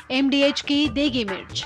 एमडीएच की देगी मिर्च।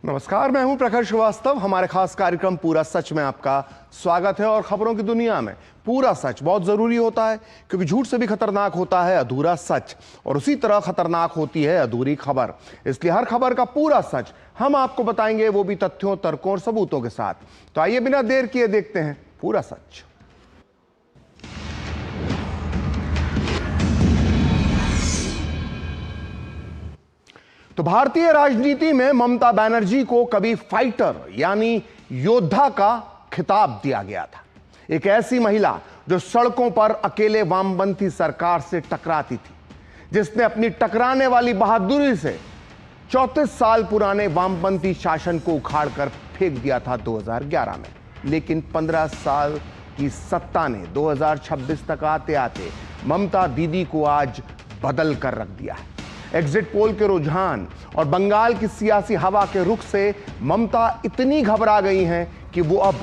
नमस्कार, मैं हूं प्रखर श्रीवास्तव। हमारे खास कार्यक्रम पूरा सच में आपका स्वागत है। और खबरों की दुनिया में पूरा सच बहुत जरूरी होता है, क्योंकि झूठ से भी खतरनाक होता है अधूरा सच, और उसी तरह खतरनाक होती है अधूरी खबर। इसलिए हर खबर का पूरा सच हम आपको बताएंगे, वो भी तथ्यों, तर्कों और सबूतों के साथ। तो आइए बिना देर किए देखते हैं पूरा सच। तो भारतीय राजनीति में ममता बनर्जी को कभी फाइटर यानी योद्धा का खिताब दिया गया था। एक ऐसी महिला जो सड़कों पर अकेले वामपंथी सरकार से टकराती थी, जिसने अपनी टकराने वाली बहादुरी से 34 साल पुराने वामपंथी शासन को उखाड़कर फेंक दिया था 2011 में। लेकिन 15 साल की सत्ता ने 2026 तक आते आते ममता दीदी को आज बदल कर रख दिया है। एग्जिट पोल के रुझान और बंगाल की सियासी हवा के रुख से ममता इतनी घबरा गई हैं कि वो अब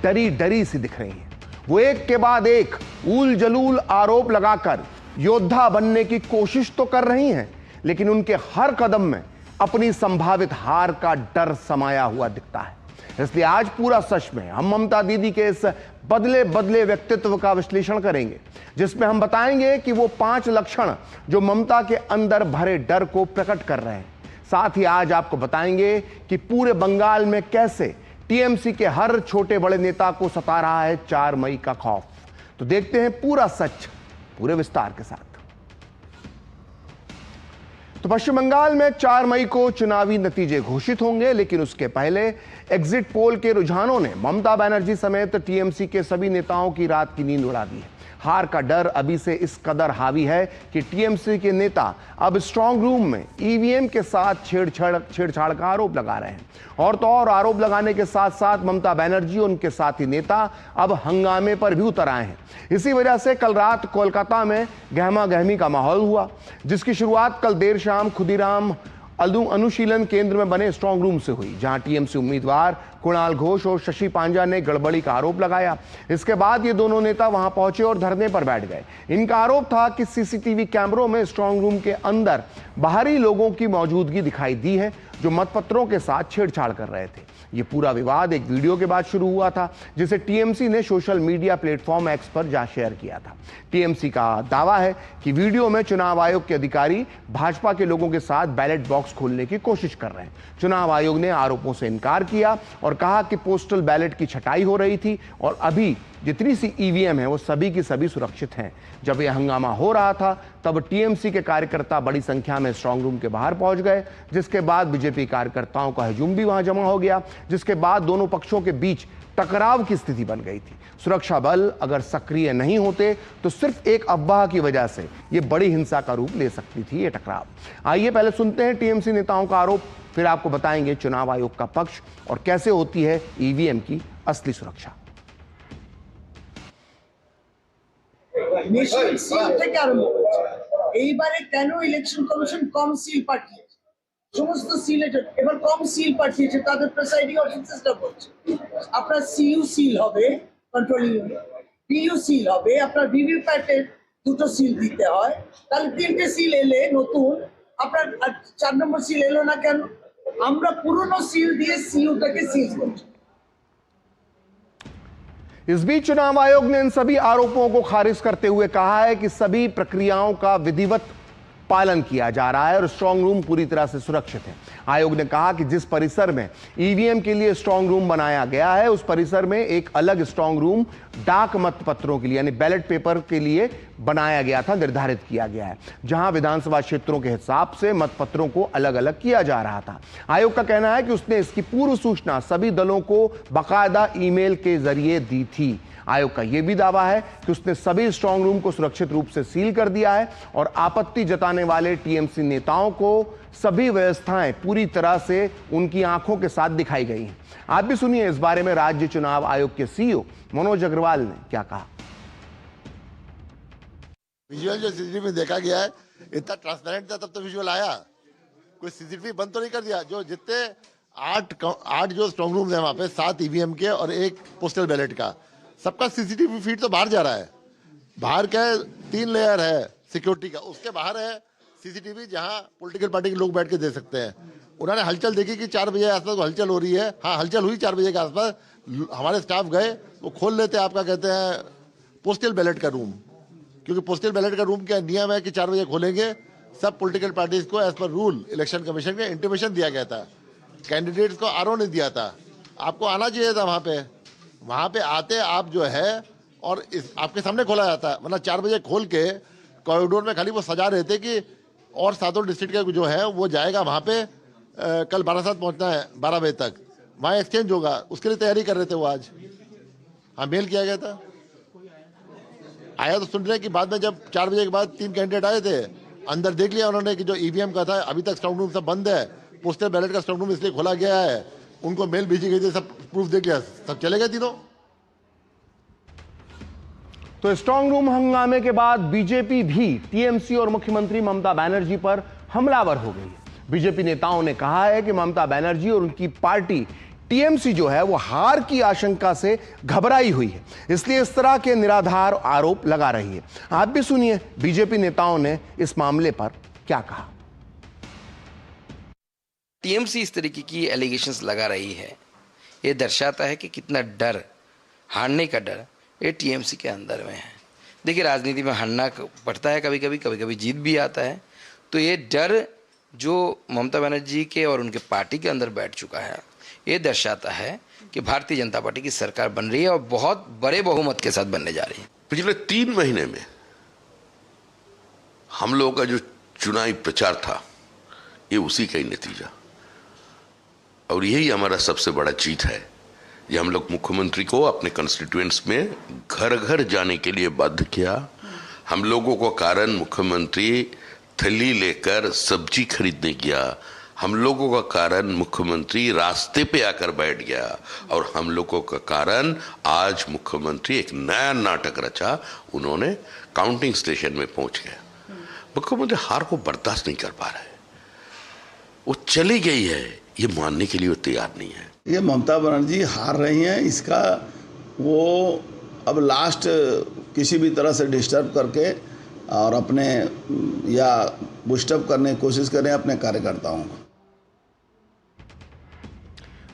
डरी डरी सी दिख रही हैं। वो एक के बाद एक ऊल जलूल आरोप लगाकर योद्धा बनने की कोशिश तो कर रही हैं, लेकिन उनके हर कदम में अपनी संभावित हार का डर समाया हुआ दिखता है। इसलिए आज पूरा सच में हम ममता दीदी के इस बदले बदले व्यक्तित्व का विश्लेषण करेंगे, जिसमें हम बताएंगे कि वो 5 लक्षण जो ममता के अंदर भरे डर को प्रकट कर रहे हैं। साथ ही आज आपको बताएंगे कि पूरे बंगाल में कैसे टीएमसी के हर छोटे बड़े नेता को सता रहा है 4 मई का खौफ। तो देखते हैं पूरा सच पूरे विस्तार के साथ। तो पश्चिम बंगाल में 4 मई को चुनावी नतीजे घोषित होंगे, लेकिन उसके पहले एग्जिट पोल के रुझानों ने ममता बनर्जी समेत टीएमसी के सभी नेताओं की रात की नींद उड़ा दी है। हार का डर अभी से इस कदर हावी है कि टीएमसी के नेता अब स्ट्रांग रूम में ईवीएम के साथ छेड़छाड़ का आरोप लगा रहे हैं। और तो और आरोप लगाने के साथ साथ ममता बनर्जी और उनके साथी नेता अब हंगामे पर भी उतर आए हैं। इसी वजह से कल रात कोलकाता में गहमा गहमी का माहौल हुआ, जिसकी शुरुआत कल देर शाम खुदीराम अनुशीलन केंद्र में बने स्ट्रांग रूम से हुई, जहां टीएमसी उम्मीदवार कुणाल घोष और शशि पांजा ने गड़बड़ी का आरोप लगाया। इसके बाद ये दोनों नेता वहां पहुंचे और धरने पर बैठ गए। इनका आरोप था कि सीसीटीवी कैमरों में स्ट्रांग रूम के अंदर बाहरी लोगों की मौजूदगी दिखाई दी है, जो मतपत्रों के साथ छेड़छाड़ कर रहे थे। ये पूरा विवाद एक वीडियो के बाद शुरू हुआ था, जिसे टीएमसी ने सोशल मीडिया प्लेटफॉर्म एक्स पर जा शेयर किया था। टीएमसी का दावा है कि वीडियो में चुनाव आयोग के अधिकारी भाजपा के लोगों के साथ बैलेट बॉक्स खोलने की कोशिश कर रहे हैं। चुनाव आयोग ने आरोपों से इनकार किया और कहा कि पोस्टल बैलेट की छटाई हो रही थी और अभी जितनी सी ईवीएम है वो सभी की सभी सुरक्षित हैं। जब यह हंगामा हो रहा था तब टीएमसी के कार्यकर्ता बड़ी संख्या में स्ट्रांग रूम के बाहर पहुंच गए, जिसके बाद बीजेपी कार्यकर्ताओं का हजूम भी वहां जमा हो गया, जिसके बाद दोनों पक्षों के बीच टकराव की स्थिति बन गई थी। सुरक्षा बल अगर सक्रिय नहीं होते तो सिर्फ एक अफवाह की वजह से यह बड़ी हिंसा का रूप ले सकती थी ये टकराव। आइए पहले सुनते हैं टीएमसी नेताओं का आरोप, फिर आपको बताएंगे चुनाव आयोग का पक्ष और कैसे होती है ईवीएम की असली सुरक्षा। নেশনাল সিল থেকে আরম্ভ করেছে। এইবারে কেন ইলেকশন কমিশন কম সিল পাঠিয়েছে? সমস্ত সিল এবার কম সিল পাঠিয়েছে, তাদের প্রেসাইডিং অফিসাররা বলছে আপনার সিইউ সিল হবে, কন্ট্রোলিং ইউনিট পিইউ সিল হবে, আপনার ভিভিপ্যাটের 2টো সিল দিতে হয়, তাহলে 3টে সিল এলে নতুন, আপনার 4 নম্বর সিল এলো না কেন? আমরা পুরনো সিল দিয়ে সিইউটাকে সিল করছি। इस बीच चुनाव आयोग ने इन सभी आरोपों को खारिज करते हुए कहा है कि सभी प्रक्रियाओं का विधिवत पालन किया जा रहा है और स्ट्रांग रूम पूरी तरह से सुरक्षित है। आयोग ने कहा कि जिस परिसर में ईवीएम के लिए स्ट्रांग रूम बनाया गया है, उस परिसर में एक अलग स्ट्रांग रूम डाक मतपत्रों के लिए यानी बैलेट पेपर के लिए बनाया गया था, निर्धारित किया गया है, जहां विधानसभा क्षेत्रों के हिसाब से मतपत्रों को अलग अलग किया जा रहा था। आयोग का कहना है कि उसने इसकी पूर्व सूचना सभी दलों को बाकायदा ईमेल के जरिए दी थी। आयोग का यह भी दावा है कि उसने सभी स्ट्रांग रूम को सुरक्षित रूप से सील कर दिया है और आपत्ति जताने वाले टीएमसी नेताओं को सभी व्यवस्थाएं पूरी तरह से उनकी आंखों के साथ दिखाई गई हैं। आप भी सुनिए इस बारे में राज्य चुनाव आयोग के सीईओ मनोज अग्रवाल ने क्या कहा। विजुअल जो सीसीटीवी में देखा गया है इतना ट्रांसपेरेंट था, तब तो विजुअल आया। कोई सीसीटीवी बंद तो नहीं कर दिया। जो जितने आठ जो स्ट्रांग रूम्स हैं वहाँ पे 7 ईवीएम के और 1 पोस्टल बैलेट का, सबका सीसीटीवी फीड तो बाहर जा रहा है। बाहर का 3 लेयर है सिक्योरिटी का, उसके बाहर है सीसीटीवी जहाँ पॉलिटिकल पार्टी के लोग बैठ के दे सकते हैं। उन्होंने हलचल देखी कि 4 बजे आसपास हलचल हो रही है। हाँ, हलचल हुई 4 बजे के आसपास। हमारे स्टाफ गए, वो खोल लेते आपका कहते हैं पोस्टल बैलेट का रूम, क्योंकि पोस्टल बैलेट का रूम क्या नियम है कि 4 बजे खोलेंगे। सब पॉलिटिकल पार्टीज को as per rule election commission के इंटीमेशन दिया गया था, कैंडिडेट्स को आरओ ने दिया था। आपको आना चाहिए था वहाँ पे आते आप जो है और आपके सामने खोला जाता है, वरना 4 बजे खोल के कॉरिडोर में खाली वो सजा रहे थे कि और 7 डिस्ट्रिक्ट का जो है वो जाएगा वहाँ पे। कल 12 पहुँचना है, 12 बजे तक वहाँ एक्सचेंज होगा, उसके लिए तैयारी कर रहे थे वो आज। हाँ, मेल किया गया था, आया तो सुन रहे कि बाद में जब 4 बजे के बाद 3 कैंडिडेट आए थे, अंदर देख लिया उन्होंने कि जो ईवीएम का था अभी तक स्ट्रांग रूम सब बंद है, पोस्टल बैलेट का स्ट्रांग रूम इसलिए खोला गया है, उनको मेल भेजी गई थी, सब प्रूफ देख लिया, सब चले गए तीनों। तो स्ट्रांग रूम हंगामे के बाद बीजेपी भी टीएमसी और मुख्यमंत्री ममता बनर्जी पर हमलावर हो गई है। बीजेपी नेताओं ने कहा है कि ममता बनर्जी और उनकी पार्टी टीएमसी जो है वो हार की आशंका से घबराई हुई है, इसलिए इस तरह के निराधार आरोप लगा रही है। आप भी सुनिए बीजेपी नेताओं ने इस मामले पर क्या कहा। टीएमसी इस तरीके की एलिगेशंस लगा रही है, ये दर्शाता है कि कितना डर, हारने का डर ये टीएमसी के अंदर में है। देखिए, राजनीति में हारना पड़ता है, कभी कभी जीत भी आता है। तो ये डर जो ममता बनर्जी के और उनके पार्टी के अंदर बैठ चुका है, ये दर्शाता है कि भारतीय जनता पार्टी की सरकार बन रही है और बहुत बड़े बहुमत के साथ बनने जा रही है। पिछले 3 महीने में हम लोगों का जो चुनावी प्रचार था, ये उसी का ही नतीजा, और यही हमारा सबसे बड़ा जीत है। ये हम लोग मुख्यमंत्री को अपने कंस्टिट्यूएंट्स में घर घर जाने के लिए बाध्य किया। हम लोगों को कारण मुख्यमंत्री थैली लेकर सब्जी खरीदने गया, हम लोगों का कारण मुख्यमंत्री रास्ते पे आकर बैठ गया, और हम लोगों का कारण आज मुख्यमंत्री एक नया नाटक रचा, उन्होंने काउंटिंग स्टेशन में पहुंच गए। मुख्यमंत्री हार को बर्दाश्त नहीं कर पा रहे, वो चली गई है, ये मानने के लिए वो तैयार नहीं है। ये ममता बनर्जी हार रही हैं, इसका वो अब लास्ट किसी भी तरह से डिस्टर्ब करके और अपने या बूस्टअप करने की कोशिश करें अपने कार्यकर्ताओं को।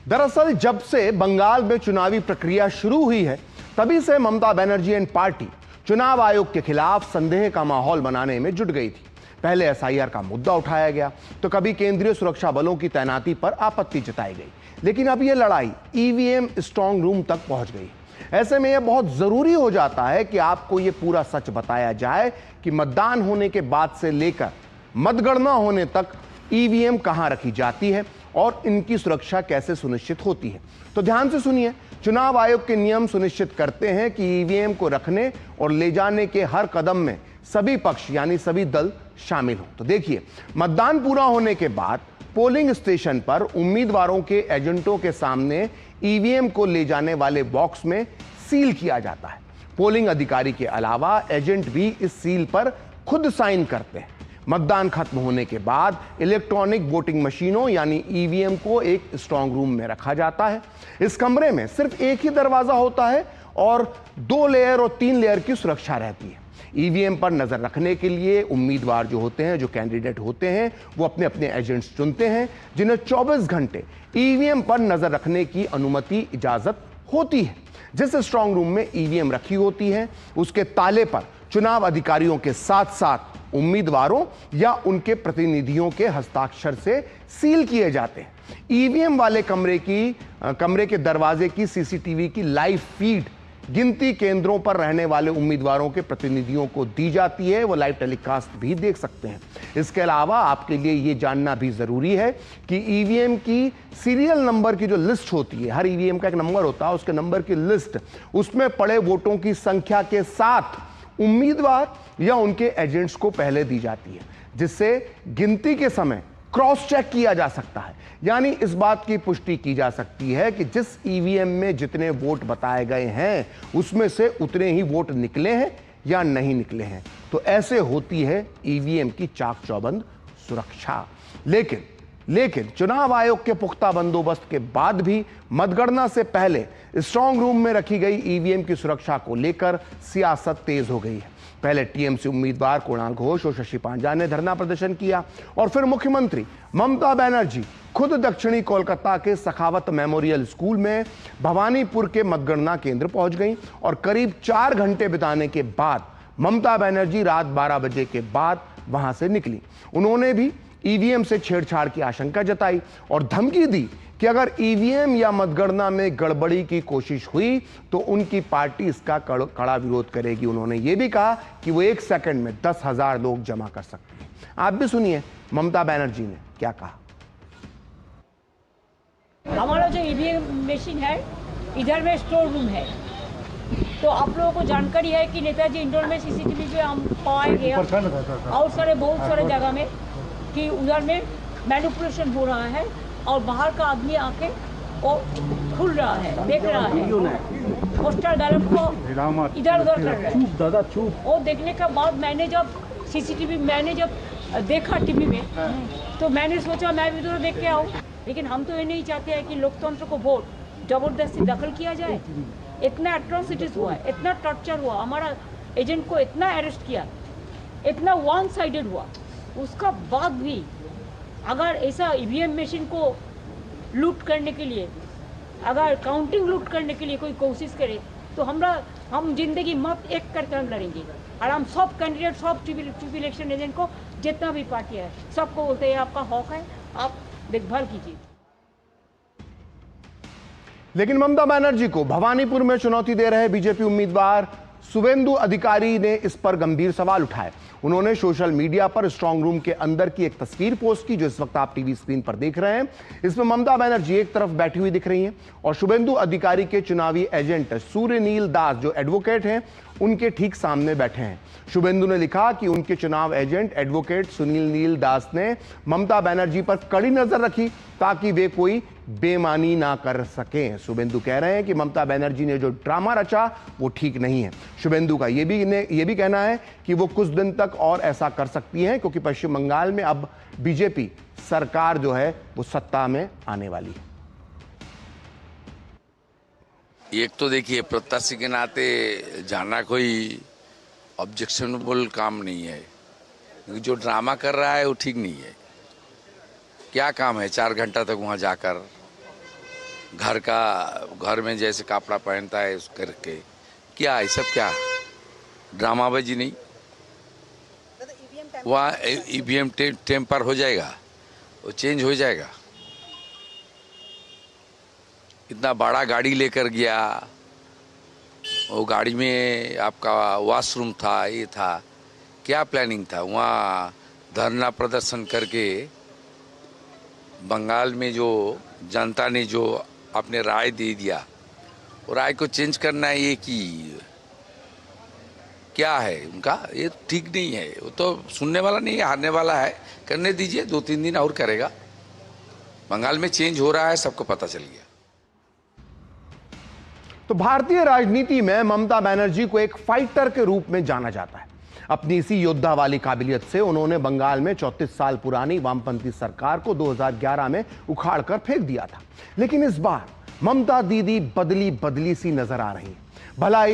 दरअसल जब से बंगाल में चुनावी प्रक्रिया शुरू हुई है, तभी से ममता बनर्जी एंड पार्टी चुनाव आयोग के खिलाफ संदेह का माहौल बनाने में जुट गई थी। पहले एसआईआर का मुद्दा उठाया गया, तो कभी केंद्रीय सुरक्षा बलों की तैनाती पर आपत्ति जताई गई, लेकिन अब यह लड़ाई ईवीएम स्ट्रांग रूम तक पहुंच गई। ऐसे में यह बहुत जरूरी हो जाता है कि आपको यह पूरा सच बताया जाए कि मतदान होने के बाद से लेकर मतगणना होने तक ईवीएम कहां रखी जाती है और इनकी सुरक्षा कैसे सुनिश्चित होती है। तो ध्यान से सुनिए, चुनाव आयोग के नियम सुनिश्चित करते हैं कि ईवीएम को रखने और ले जाने के हर कदम में सभी पक्ष यानी सभी दल शामिल हों। तो देखिए, मतदान पूरा होने के बाद पोलिंग स्टेशन पर उम्मीदवारों के एजेंटों के सामने ईवीएम को ले जाने वाले बॉक्स में सील किया जाता है। पोलिंग अधिकारी के अलावा एजेंट भी इस सील पर खुद साइन करते हैं। मतदान खत्म होने के बाद इलेक्ट्रॉनिक वोटिंग मशीनों यानी ईवीएम को एक स्ट्रांग रूम में रखा जाता है। इस कमरे में सिर्फ एक ही दरवाजा होता है और 2 लेयर और 3 लेयर की सुरक्षा रहती है। ईवीएम पर नजर रखने के लिए उम्मीदवार जो होते हैं, जो कैंडिडेट होते हैं, वो अपने अपने एजेंट्स चुनते हैं, जिन्हें 24 घंटे ईवीएम पर नजर रखने की अनुमति, इजाजत होती है। जिस स्ट्रांग रूम में ईवीएम रखी होती है, उसके ताले पर चुनाव अधिकारियों के साथ साथ उम्मीदवारों या उनके प्रतिनिधियों के हस्ताक्षर से सील किए जाते हैं। ईवीएम वाले कमरे के दरवाजे की सीसीटीवी की लाइव फीड गिनती केंद्रों पर रहने वाले उम्मीदवारों के प्रतिनिधियों को दी जाती है, वो लाइव टेलीकास्ट भी देख सकते हैं। इसके अलावा आपके लिए ये जानना भी जरूरी है कि ईवीएम की सीरियल नंबर की जो लिस्ट होती है, हर ईवीएम का एक नंबर होता है, उसके नंबर की लिस्ट, उसमें पड़े वोटों की संख्या के साथ उम्मीदवार या उनके एजेंट्स को पहले दी जाती है, जिससे गिनती के समय क्रॉस चेक किया जा सकता है। यानी इस बात की पुष्टि की जा सकती है कि जिस ईवीएम में जितने वोट बताए गए हैं उसमें से उतने ही वोट निकले हैं या नहीं निकले हैं। तो ऐसे होती है ईवीएम की चाक चौबंद सुरक्षा। लेकिन चुनाव आयोग के पुख्ता बंदोबस्त के बाद भी मतगणना से पहले स्ट्रांग रूम में रखी गई ईवीएम की सुरक्षा को लेकर सियासत तेज हो गई है। पहले टीएमसी उम्मीदवार कुणाल घोष और शशि पांजा ने धरना प्रदर्शन किया और फिर मुख्यमंत्री ममता बनर्जी खुद दक्षिणी कोलकाता के सखावत मेमोरियल स्कूल में भवानीपुर के मतगणना केंद्र पहुंच गईं और करीब 4 घंटे बिताने के बाद ममता बनर्जी रात 12 बजे के बाद वहां से निकली। उन्होंने भी ईवीएम से छेड़छाड़ की आशंका जताई और धमकी दी कि अगर ईवीएम या मतगणना में गड़बड़ी की कोशिश हुई तो उनकी पार्टी इसका कड़ा विरोध करेगी। उन्होंने ये भी कहा कि वो 1 सेकंड में 10,000 लोग जमा कर सकते हैं। आप भी सुनिए ममता बनर्जी ने क्या कहा। हमारा जो ईवीएम मशीन है इधर में स्टोर रूम है, तो आप लोगों को जानकारी है कि नेताजी इंडोर में सीसीटीवी जो हम पाए गए और बहुत सारे जगह में कि उधर में मैनिपुलेशन हो रहा है और बाहर का आदमी आके वो खुल रहा है, देख रहा है, पोस्टर बैलेट को इधर उधर कर रहा है। वो देखने के बाद मैंने जब सीसीटीवी देखा टीवी में, तो मैंने सोचा मैं भी उधर देख के आऊँ। लेकिन हम तो ये नहीं चाहते हैं कि लोकतंत्र को वोट जबरदस्ती दखल किया जाए। इतना एट्रोसिटीज हुआ है, इतना टॉर्चर हुआ, हमारा एजेंट को इतना अरेस्ट किया, इतना वन साइडेड हुआ, उसका बाद भी अगर ऐसा ईवीएम मशीन को लूट करने के लिए, अगर काउंटिंग लूट करने के लिए कोई कोशिश करे तो हम जिंदगी मत एक करके हम लड़ेंगे। और हम सब कैंडिडेट, सब चीफ इलेक्शन एजेंट को, जितना भी पार्टी है, सबको बोलते हैं आपका हक है, आप देखभाल कीजिए। लेकिन ममता बनर्जी को भवानीपुर में चुनौती दे रहे बीजेपी उम्मीदवार शुभेंदु अधिकारी ने इस पर गंभीर सवाल उठाए। उन्होंने सोशल मीडिया पर स्ट्रांग रूम के अंदर की एक तस्वीर पोस्ट की, जो इस वक्त आप टीवी स्क्रीन पर देख रहे हैं। इसमें ममता बनर्जी एक तरफ बैठी हुई दिख रही हैं और शुभेंदु अधिकारी के चुनावी एजेंट सूर्यनील दास, जो एडवोकेट हैं, उनके ठीक सामने बैठे हैं। शुभेंदु ने लिखा कि उनके चुनाव एजेंट एडवोकेट सुनील दास ने ममता बनर्जी पर कड़ी नजर रखी ताकि वे कोई बेईमानी ना कर सकें। शुभेंदु कह रहे हैं कि ममता बनर्जी ने जो ड्रामा रचा वो ठीक नहीं है। शुभेंदु का ये भी कहना है कि वो कुछ दिन तक और ऐसा कर सकती हैं क्योंकि पश्चिम बंगाल में अब बीजेपी सरकार जो है वो सत्ता में आने वाली है। एक तो देखिए, प्रत्याशी के नाते जाना कोई ऑब्जेक्शनेबल काम नहीं है। जो ड्रामा कर रहा है वो ठीक नहीं है। क्या काम है 4 घंटा तक वहाँ जाकर घर में जैसे कपड़ा पहनता है उस करके, क्या ये सब क्या ड्रामाबाजी नहीं? वहाँ ईवीएम टेम्पर हो जाएगा, वो चेंज हो जाएगा। इतना बड़ा गाड़ी लेकर गया, वो गाड़ी में आपका वॉशरूम था, ये था, क्या प्लानिंग था? वहाँ धरना प्रदर्शन करके बंगाल में जो जनता ने जो अपने राय दे दिया, वो राय को चेंज करना है, ये कि क्या है उनका? ये ठीक नहीं है। वो तो सुनने वाला नहीं है, हारने वाला है। करने दीजिए, 2-3 दिन और करेगा। बंगाल में चेंज हो रहा है, सबको पता चल गया। तो भारतीय राजनीति में ममता बनर्जी को एक फाइटर के रूप में जाना जाता है। अपनी इसी योद्धा वाली काबिलियत से उन्होंने बंगाल में 34 साल पुरानी वामपंथी सरकार को 2011 में उखाड़कर फेंक दिया था। लेकिन इस बार ममता दीदी बदली सी नजर आ रही है।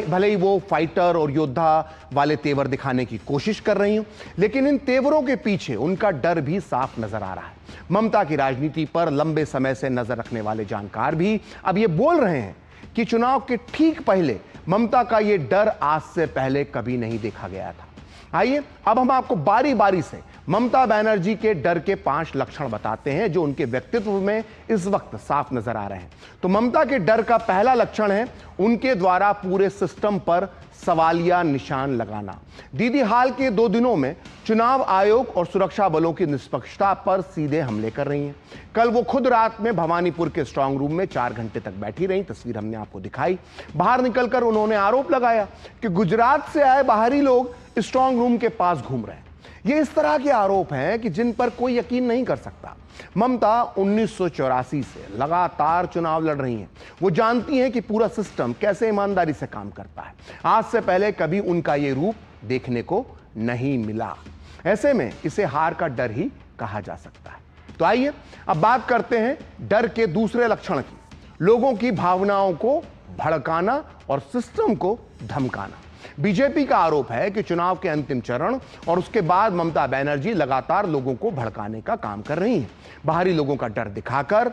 भले ही वो फाइटर और योद्धा वाले तेवर दिखाने की कोशिश कर रही हूं, लेकिन इन तेवरों के पीछे उनका डर भी साफ नजर आ रहा है। ममता की राजनीति पर लंबे समय से नजर रखने वाले जानकार भी अब ये बोल रहे हैं कि चुनाव के ठीक पहले ममता का ये डर आज से पहले कभी नहीं देखा गया था। आइए अब हम आपको बारी बारी से ममता बनर्जी के डर के 5 लक्षण बताते हैं जो उनके व्यक्तित्व में इस वक्त साफ नजर आ रहे हैं। तो ममता के डर का पहला लक्षण है उनके द्वारा पूरे सिस्टम पर सवालिया निशान लगाना। दीदी हाल के 2 दिनों में चुनाव आयोग और सुरक्षा बलों की निष्पक्षता पर सीधे हमले कर रही हैं। कल वो खुद रात में भवानीपुर के स्ट्रांग रूम में 4 घंटे तक बैठी रही, तस्वीर हमने आपको दिखाई। बाहर निकलकर उन्होंने आरोप लगाया कि गुजरात से आए बाहरी लोग स्ट्रांग रूम के पास घूम रहे हैं। ये इस तरह के आरोप हैं कि जिन पर कोई यकीन नहीं कर सकता। ममता 1984 से लगातार चुनाव लड़ रही हैं। वो जानती हैं कि पूरा सिस्टम कैसे ईमानदारी से काम करता है। आज से पहले कभी उनका ये रूप देखने को नहीं मिला। ऐसे में इसे हार का डर ही कहा जा सकता है। तो आइए अब बात करते हैं डर के दूसरे लक्षण की, लोगों की भावनाओं को भड़काना और सिस्टम को धमकाना। बीजेपी का आरोप है कि चुनाव के अंतिम चरण और उसके बाद ममता बनर्जी लगातार लोगों को भड़काने का काम कर रही हैं। बाहरी लोगों का डर दिखाकर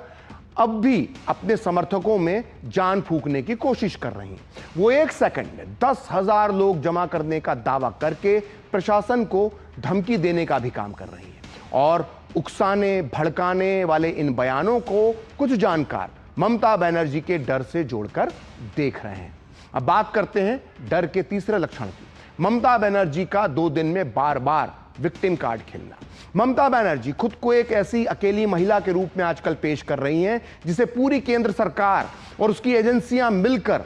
अब भी अपने समर्थकों में जान फूंकने की कोशिश कर रही हैं। वो एक सेकंड में 10,000 लोग जमा करने का दावा करके प्रशासन को धमकी देने का भी काम कर रही है और उकसाने भड़काने वाले इन बयानों को कुछ जानकार ममता बनर्जी के डर से जोड़कर देख रहे हैं। अब बात करते हैं डर के तीसरे लक्षण की, ममता बनर्जी का 2 दिन में बार बार विक्टिम कार्ड खेलना। ममता बनर्जी खुद को एक ऐसी अकेली महिला के रूप में आजकल पेश कर रही हैं जिसे पूरी केंद्र सरकार और उसकी एजेंसियां मिलकर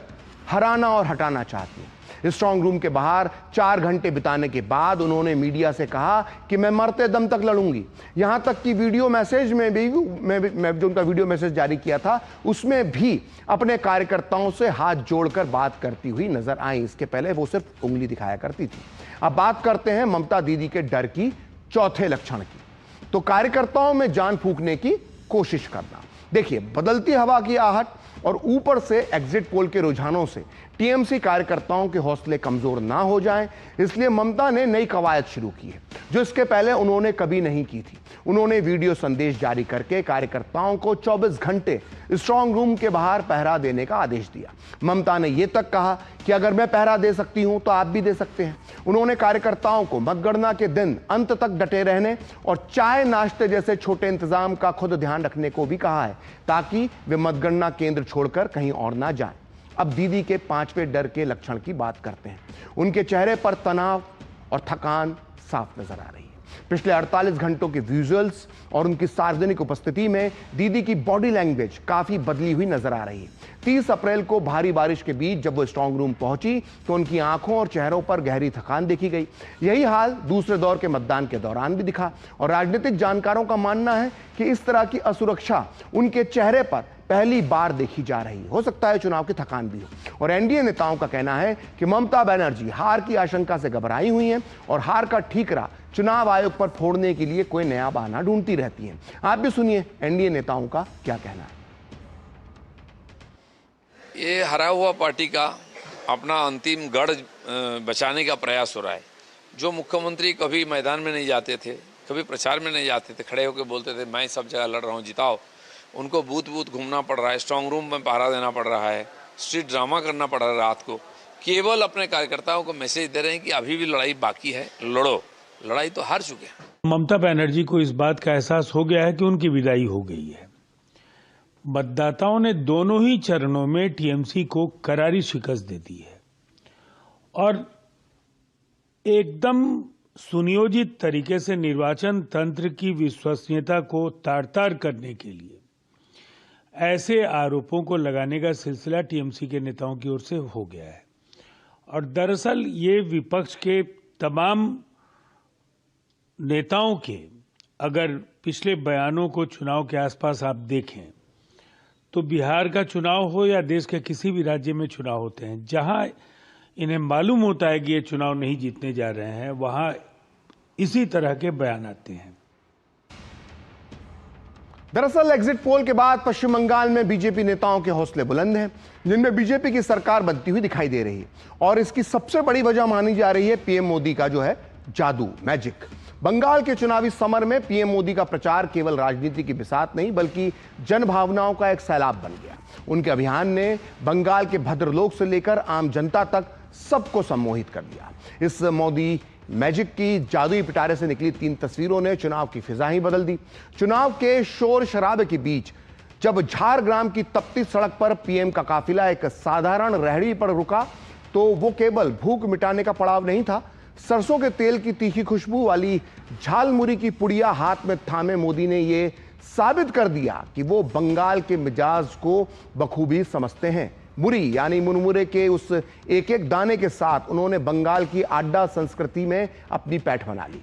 हराना और हटाना चाहती हैं। स्ट्रांग रूम के बाहर 4 घंटे बिताने के बाद उन्होंने मीडिया से कहा कि मैं मरते दम तक लड़ूंगी। यहां तक कि वीडियो मैसेज में भी मैं जो उनका वीडियो मैसेज जारी किया था उसमें भी अपने कार्यकर्ताओं से हाथ जोड़कर बात करती हुई नजर आई। इसके पहले वो सिर्फ उंगली दिखाया करती थी। अब बात करते हैं ममता दीदी के डर की चौथे लक्षण की, तो कार्यकर्ताओं में जान फूंकने की कोशिश करना। देखिए, बदलती हवा की आहट और ऊपर से एग्जिट पोल के रुझानों से टीएमसी कार्यकर्ताओं के हौसले कमजोर ना हो जाएं, इसलिए ममता ने नई कवायद शुरू की है जो इसके पहले उन्होंने कभी नहीं की थी। उन्होंने वीडियो संदेश जारी करके कार्यकर्ताओं को 24 घंटे स्ट्रांग रूम के बाहर पहरा देने का आदेश दिया। ममता ने यह तक कहा कि अगर मैं पहरा दे सकती हूं तो आप भी दे सकते हैं। उन्होंने कार्यकर्ताओं को मतगणना के दिन अंत तक डटे रहने और चाय नाश्ते जैसे छोटे इंतजाम का खुद ध्यान रखने को भी कहा है ताकि वे मतगणना केंद्र छोड़कर कहीं और ना जाएं। अब दीदी के 5वें डर के लक्षण की बात करते हैं। उनके चेहरे पर तनाव और थकान साफ नजर आ रही है। पिछले 48 घंटों के विजुअल्स और उनकी सार्वजनिक उपस्थिति में दीदी की बॉडी लैंग्वेज काफी बदली हुई नजर आ रही है। 30 अप्रैल को भारी बारिश के बीच जब वो स्ट्रांग रूम पहुंची तो उनकी आंखों और चेहरों पर गहरी थकान देखी गई। यही हाल दूसरे दौर के मतदान के दौरान भी दिखा और राजनीतिक जानकारों का मानना है कि इस तरह की असुरक्षा उनके चेहरे पर पहली बार देखी जा रही है। हो सकता है चुनाव की थकान भी हो। और एनडीए नेताओं का कहना है कि ममता बनर्जी हार की आशंका से घबराई हुई हैं और हार का ठीकरा चुनाव आयोग पर फोड़ने के लिए कोई नया बहाना ढूंढती रहती हैं। आप भी सुनिए एनडीए नेताओं का क्या कहना है। ये हरा हुआ पार्टी का अपना अंतिम गढ़ बचाने का प्रयास हो रहा है। जो मुख्यमंत्री कभी मैदान में नहीं जाते थे, कभी प्रचार में नहीं जाते थे, खड़े होकर बोलते थे मैं सब जगह लड़ रहा हूँ, जिताओ, उनको बूथ बूथ घूमना पड़ रहा है, स्ट्रांग रूम में पहरा देना पड़ रहा है, स्ट्रीट ड्रामा करना पड़ रहा है रात को। केवल अपने कार्यकर्ताओं को मैसेज दे रहे हैं कि अभी भी लड़ाई बाकी है, लड़ो, लड़ाई तो हार चुके हैं। ममता बनर्जी को इस बात का एहसास हो गया है कि उनकी विदाई हो गई है। मतदाताओं ने दोनों ही चरणों में टीएमसी को करारी शिकस्त दे दी है और एकदम सुनियोजित तरीके से निर्वाचन तंत्र की विश्वसनीयता को तार-तार करने के लिए ऐसे आरोपों को लगाने का सिलसिला टीएमसी के नेताओं की ओर से हो गया है। और दरअसल ये विपक्ष के तमाम नेताओं के अगर पिछले बयानों को चुनाव के आसपास आप देखें तो बिहार का चुनाव हो या देश के किसी भी राज्य में चुनाव होते हैं, जहां इन्हें मालूम होता है कि ये चुनाव नहीं जीतने जा रहे हैं, वहां इसी तरह के बयान आते हैं। दरअसल एग्जिट पोल के बाद पश्चिम बंगाल में बीजेपी नेताओं के हौसले बुलंद हैं, जिनमें बीजेपी की सरकार बनती हुई दिखाई दे रही है। और इसकी सबसे बड़ी वजह मानी जा रही है पीएम मोदी का जो है जादू, मैजिक। बंगाल के चुनावी समर में पीएम मोदी का प्रचार केवल राजनीति की बिसात नहीं बल्कि जन भावनाओं का एक सैलाब बन गया। उनके अभियान ने बंगाल के भद्रलोक से लेकर आम जनता तक सबको सम्मोहित कर दिया। इस मोदी मैजिक की जादुई पिटारे से निकली 3 तस्वीरों ने चुनाव की फिजा ही बदल दी। चुनाव के शोर शराबे के बीच जब झारग्राम की तपती सड़क पर पीएम का काफिला एक साधारण रेहड़ी पर रुका तो वो केवल भूख मिटाने का पड़ाव नहीं था। सरसों के तेल की तीखी खुशबू वाली झालमुरी की पुड़िया हाथ में थामे मोदी ने ये साबित कर दिया कि वो बंगाल के मिजाज को बखूबी समझते हैं। मुरी यानी मुरमुरे के उस एक एक दाने के साथ उन्होंने बंगाल की आड्डा संस्कृति में अपनी पैठ बना ली।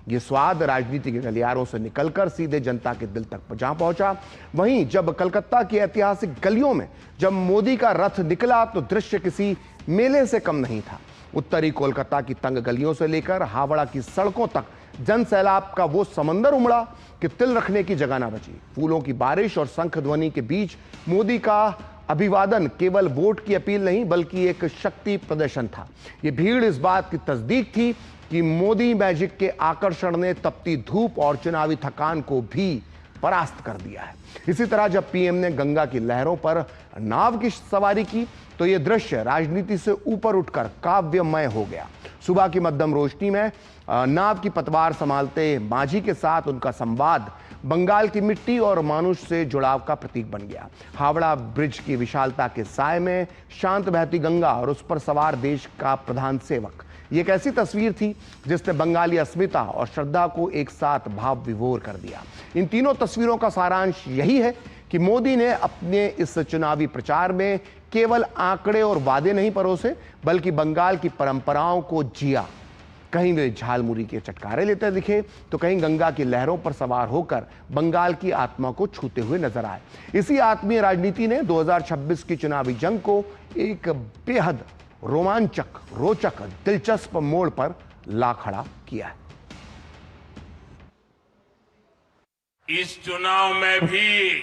ये स्वाद राजनीति के गलियारों से निकलकर सीधे जनता के दिल तक जा पहुंचा। वहीं जब कलकत्ता की ऐतिहासिक गलियों में जब मोदी का रथ निकला तो दृश्य किसी मेले से कम नहीं था। उत्तरी कोलकाता की तंग गलियों से लेकर हावड़ा की सड़कों तक जन सैलाब का वो समंदर उमड़ा कि तिल रखने की जगह ना बची। फूलों की बारिश और शंख ध्वनि के बीच मोदी का अभिवादन केवल वोट की अपील नहीं बल्कि एक शक्ति प्रदर्शन था। ये भीड़ इस बात की तस्दीक थी कि मोदी मैजिक के आकर्षण ने तपती धूप और चुनावी थकान को भी परास्त कर दिया है। इसी तरह जब पीएम ने गंगा की लहरों पर नाव की सवारी की तो यह दृश्य राजनीति से ऊपर उठकर काव्यमय हो गया। सुबह की मध्यम रोशनी में नाव की पतवार संभालते माझी के साथ उनका संवाद बंगाल की मिट्टी और मानुष से जुड़ाव का प्रतीक बन गया। हावड़ा ब्रिज की विशालता के साय में शांत बहती गंगा और उस पर सवार देश का प्रधान सेवक, ये एक ऐसी तस्वीर थी जिसने बंगाली अस्मिता और श्रद्धा को एक साथ भाव विभोर कर दिया। इन तीनों तस्वीरों का सारांश यही है कि मोदी ने अपने इस चुनावी प्रचार में केवल आंकड़े और वादे नहीं परोसे बल्कि बंगाल की परंपराओं को जिया। कहीं वे झालमुरी के चटकारे लेते दिखे तो कहीं गंगा की लहरों पर सवार होकर बंगाल की आत्मा को छूते हुए नजर आए। इसी आत्मीय राजनीति ने 2026 की चुनावी जंग को एक बेहद रोमांचक, रोचक, दिलचस्प मोड़ पर ला खड़ा किया है। इस चुनाव में भी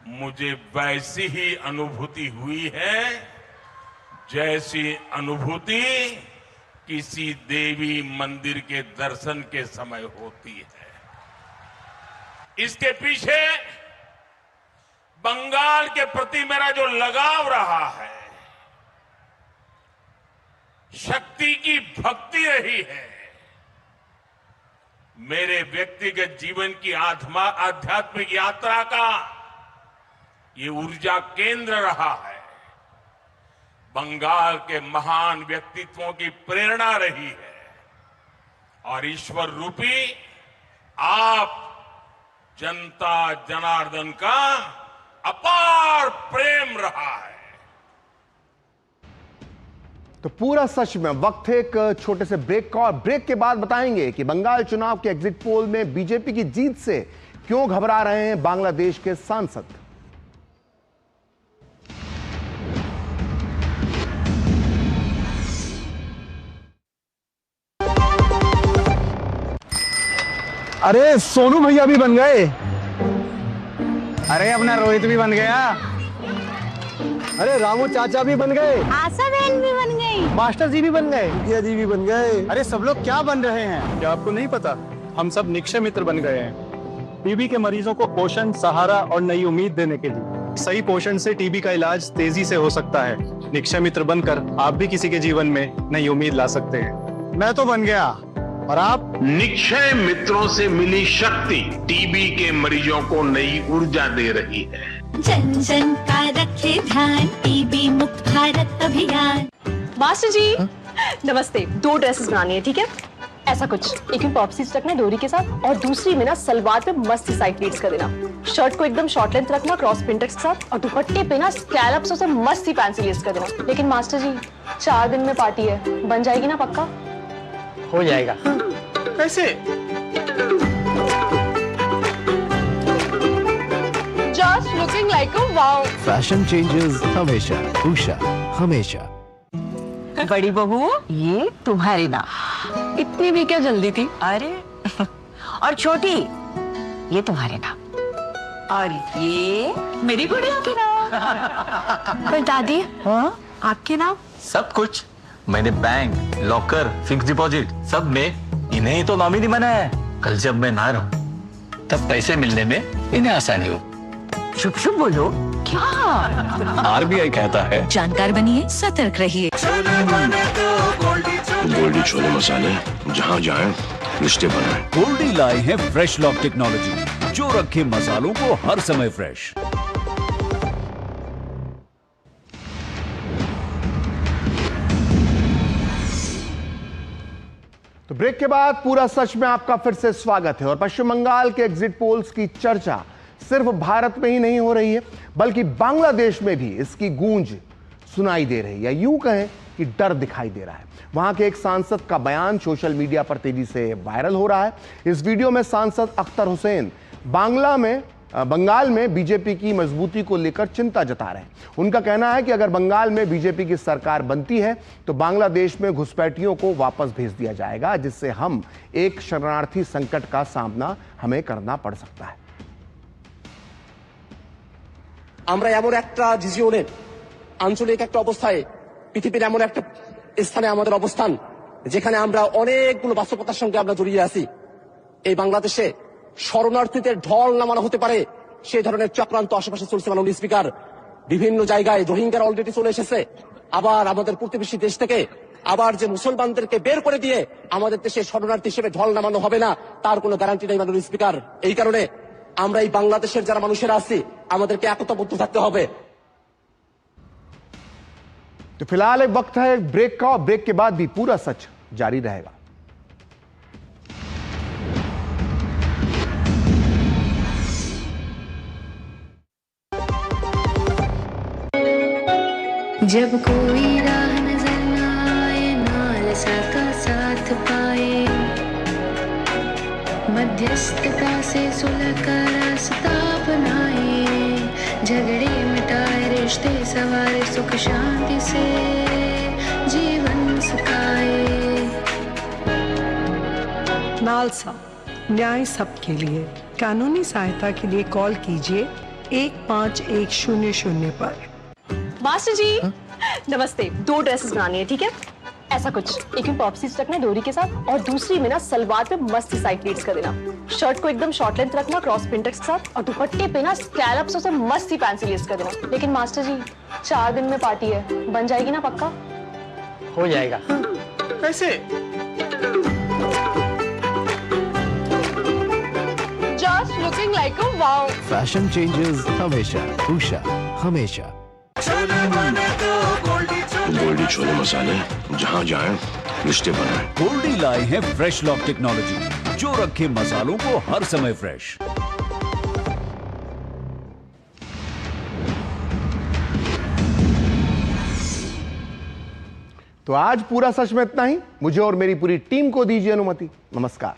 मुझे वैसी ही अनुभूति हुई है जैसी अनुभूति किसी देवी मंदिर के दर्शन के समय होती है। इसके पीछे बंगाल के प्रति मेरा जो लगाव रहा है, शक्ति की भक्ति रही है, मेरे व्यक्तिगत जीवन की आध्यात्मिक यात्रा का ये ऊर्जा केंद्र रहा है। बंगाल के महान व्यक्तित्वों की प्रेरणा रही है और ईश्वर रूपी आप जनता जनार्दन का अपार प्रेम रहा है। तो पूरा सच में वक्त है एक छोटे से ब्रेक का, और ब्रेक के बाद बताएंगे कि बंगाल चुनाव के एग्जिट पोल में बीजेपी की जीत से क्यों घबरा रहे हैं बांग्लादेश के सांसद। अरे सोनू भैया भी बन गए। अरे अपना रोहित भी बन गया। अरे रामू चाचा भी बन गए। आशा बहन भी बन गई। मास्टर जी भी बन गए। मुखिया जी भी बन गए। अरे सब लोग क्या बन रहे हैं? क्या आपको नहीं पता? हम सब निक्षय मित्र बन गए हैं। टीबी के मरीजों को पोषण, सहारा और नई उम्मीद देने के लिए। सही पोषण से टीबी का इलाज तेजी से हो सकता है। निक्षय मित्र बनकर आप भी किसी के जीवन में नई उम्मीद ला सकते हैं। मैं तो बन गया, और आप? निक्षय मित्रों से मिली शक्ति टीबी के मरीजों को नई ऊर्जा दे रही है। जन जन का रखे ध्यान, टीबी मुक्त भारत अभियान। मास्टर जी नमस्ते। 2 ड्रेसेस बनानी है, ठीक है? ऐसा कुछ, एक में पॉप्सीज रखना डोरी के साथ और दूसरी में ना सलवार पे मस्त साइड प्लीट्स कर देना। शर्ट को एकदम शॉर्ट लेंथ रखना क्रॉस प्रिंटेक्स के साथ, और दुपट्टे पे ना स्कैलप्स से मस्त ही फैंसी लेस कर देना। लेकिन मास्टर जी 4 दिन में पार्टी है, बन जाएगी ना पक्का? हो जाएगा। कैसे? Just looking like a wow. Fashion changes हमेशा, उषा हमेशा। बड़ी बहू ये तुम्हारी नाम। इतनी भी क्या जल्दी थी? अरे और छोटी ये तुम्हारे नाम, और ये मेरी गुड़िया के नाम। पर दादी हाँ? आपके नाम? सब कुछ मैंने बैंक, लॉकर, फिक्स डिपॉजिट सब में इन्हें ही तो नॉमिनी बनाया है। कल जब मैं ना रहूं तब पैसे मिलने में इन्हें आसानी हो। चुप चुप बोलो। क्या? आरबीआई कहता है जानकार बनिए, सतर्क रहिए। गोल्डी छोले मसाले जहाँ जाए रिश्ते बनाए। गोल्डी लाए हैं फ्रेश लॉक टेक्नोलॉजी जो रखे मसालों को हर समय फ्रेश। तो ब्रेक के बाद पूरा सच में आपका फिर से स्वागत है। और पश्चिम बंगाल के एग्जिट पोल्स की चर्चा सिर्फ भारत में ही नहीं हो रही है बल्कि बांग्लादेश में भी इसकी गूंज सुनाई दे रही है, या यूं कहें कि डर दिखाई दे रहा है। वहां के एक सांसद का बयान सोशल मीडिया पर तेजी से वायरल हो रहा है। इस वीडियो में सांसद अख्तर हुसैन बंगाल में बीजेपी की मजबूती को लेकर चिंता जता रहे हैं। उनका कहना है कि अगर बंगाल में बीजेपी की सरकार बनती है तो बांग्लादेश में घुसपैठियों को वापस भेज दिया जाएगा, जिससे हम एक शरणार्थी संकट का सामना हमें करना पड़ सकता है। আমরা এমন একটা রিজিয়নের আঞ্চলিক একটা অবস্থায় পৃথিবীর এমন একটা স্থানে আমাদের অবস্থান যেখানে আমরা অনেকগুলো বাস্তবতার সঙ্গে আমরা জড়িয়ে আছি। এই বাংলাদেশে শরণার্থীদের ঢল নামানো হতে পারে সেই ধরনের চক্রান্ত আশেপাশে চলছে। মাননীয় স্পিকার, বিভিন্ন জায়গায় রোহিঙ্গারা অলরেডি চলে এসেছে। আবার আমাদের প্রতিবেশী দেশ থেকে আবার যে মুসলমানদেরকে বের করে দিয়ে আমাদের দেশে শরণার্থী হিসেবে ঢল নামানো হবে না তার কোনো গ্যারান্টি নেই মাননীয় স্পিকার। এই কারণে আমরা এই বাংলাদেশের যারা মানুষেরা আছি আমাদেরকে একতাবদ্ধ থাকতে হবে। तो फिलहाल एक वक्त है ब्रेक का, और ब्रेक के बाद भी पूरा सच जारी रहेगा। जब कोई राह नजर न आए, नालसा का साथ पाए, मध्यस्थता से सुलह का रास्ता अपनाए, झगड़े मिटाए, रिश्ते सवारे, सुख शांति से जीवन सुखाए। नालसा, न्याय सबके लिए। कानूनी सहायता के लिए कॉल कीजिए 1510 पर। मास्टर जी नमस्ते, 2 ड्रेसेस बनानी है, ठीक है? ऐसा कुछ, एक में पॉप स्लीव्स रखना है डोरी के साथ, और दूसरी में ना सलवार पे मस्त साइड प्लीट्स कर देना। शर्ट को एकदम शॉर्ट लेंथ रखना क्रॉस प्रिंटेक्स के साथ, और दुपट्टे पे ना स्कैलप्स से मस्त ही फैंसी लेस कर देना। लेकिन मास्टर जी 4 दिन में पार्टी है, बन जाएगी ना पक्का? हो जाएगा। कैसे? Just looking like a wow. Fashion changes हमेशा, उषा हमेशा। गोल्डी छोले मसाले, जहाँ जाए रिश्ते बनाए। गोल्डी लाए हैं फ्रेश लॉक टेक्नोलॉजी, जो रखे मसालों को हर समय फ्रेश। तो आज पूरा सच में इतना ही। मुझे और मेरी पूरी टीम को दीजिए अनुमति। नमस्कार।